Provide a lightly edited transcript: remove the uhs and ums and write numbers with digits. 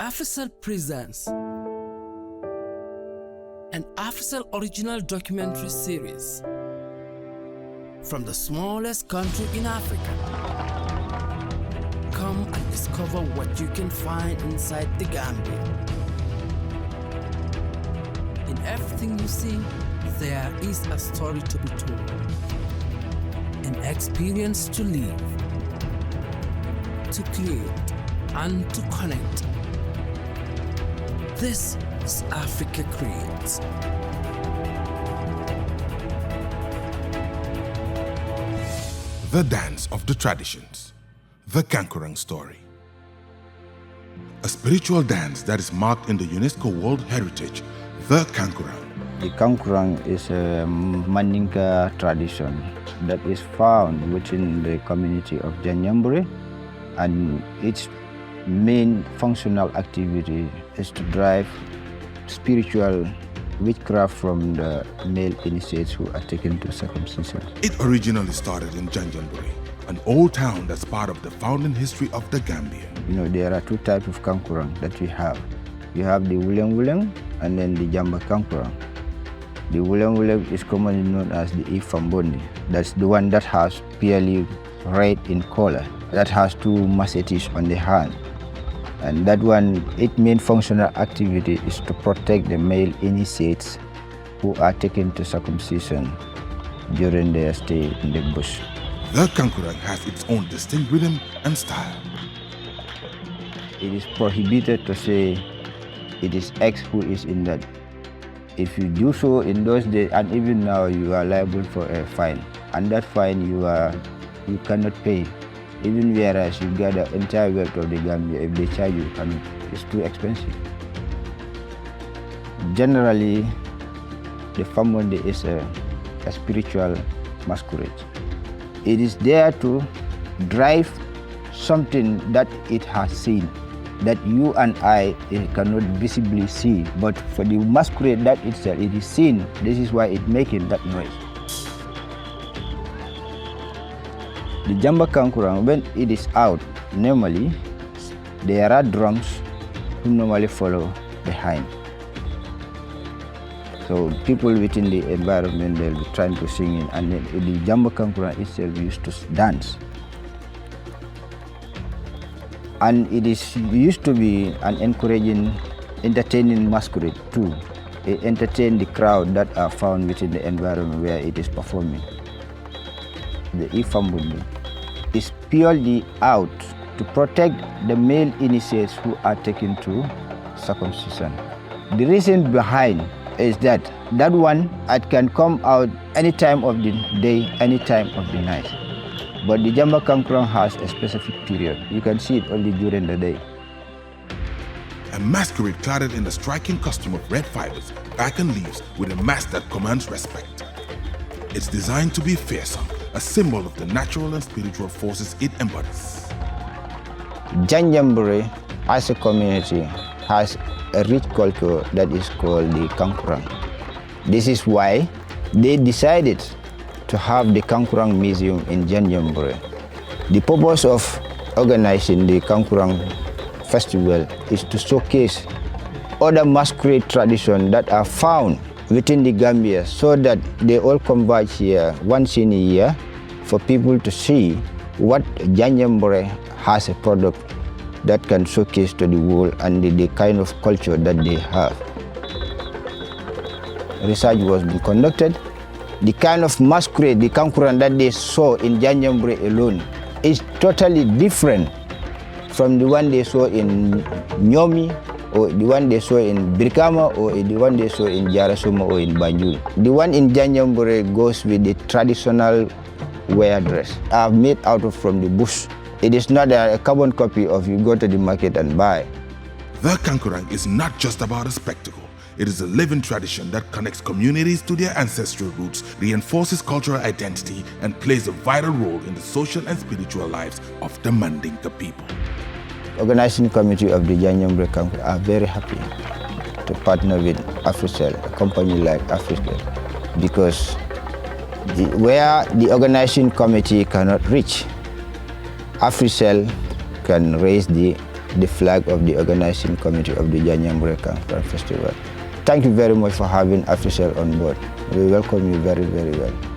Africell presents an Africell original documentary series from the smallest country in Africa. Come and discover what you can find inside the Gambia. In everything you see, there is a story to be told, an experience to live, to create, and to connect. This is Africa Creates. The dance of the traditions, the Kankurang story. A spiritual dance that is marked in the UNESCO World Heritage, the Kankurang. The Kankurang is a Mandinka tradition that is found within the community of Janyambure, and its main functional activity is to drive spiritual witchcraft from the male initiates who are taken to circumcision. It originally started in Janjanbureh, an old town that's part of the founding history of the Gambia. You know, there are two types of Kankurang that we have. You have the Wuleng and then the Jamba Kankurang. The Wuleng is commonly known as the Ifambondi. That's the one that has purely red in color, that has two machetes on the hand. And that one, its main functional activity is to protect the male initiates who are taken to circumcision during their stay in the bush. The Kankurang has its own distinct rhythm and style. It is prohibited to say it is X who is in that. If you do so in those days, and even now, you are liable for a fine. And that fine you cannot pay. Even whereas you get the entire wealth of the Gambia, if they charge you, it's too expensive. Generally, the Famonde is a spiritual masquerade. It is there to drive something that it has seen, that you and I cannot visibly see. But for the masquerade that itself, it is seen. This is why it's making that noise. The Jamba Kankurang, when it is out, normally there are drums who normally follow behind. So people within the environment, they'll be trying to sing in, and then the Jamba Kankurang itself used to dance. And it is used to be an encouraging, entertaining masquerade too. It entertains the crowd that are found within the environment where it is performing. The Ifambundi is purely out to protect the male initiates who are taken to circumcision. The reason behind is that one, it can come out any time of the day, any time of the night. But the Jamba Kankurang has a specific period. You can see it only during the day. A masquerade clad in a striking costume of red fibers, bark and leaves with a mask that commands respect. It's designed to be fearsome, a symbol of the natural and spiritual forces it embodies. Janjambure as a community has a rich culture that is called the Kankurang. This is why they decided to have the Kankurang Museum in Janjambure. The purpose of organizing the Kankurang Festival is to showcase other masquerade traditions that are found within the Gambia, so that they all converge here once in a year for people to see what Janjambure has a product that can showcase to the world and the kind of culture that they have. Research was being conducted. The kind of masquerade, the Kankurang that they saw in Janjambure alone is totally different from the one they saw in Nyomi, or the one they saw in Birkama, or the one they saw in Jarasuma or in Banjul. The one in Janjambure goes with the traditional wear dress, made out of from the bush. It is not a carbon copy of you go to the market and buy. The Kankurang is not just about a spectacle. It is a living tradition that connects communities to their ancestral roots, reinforces cultural identity, and plays a vital role in the social and spiritual lives of the Mandinka people. Organizing committee of the Janjambure Kankurang are very happy to partner with Africell, a company like Africell, because where the organizing committee cannot reach, Africell can raise the the flag of the organizing committee of the Janyambure Kankurang Festival. Thank you very much for having Africell on board. We welcome you very, very well.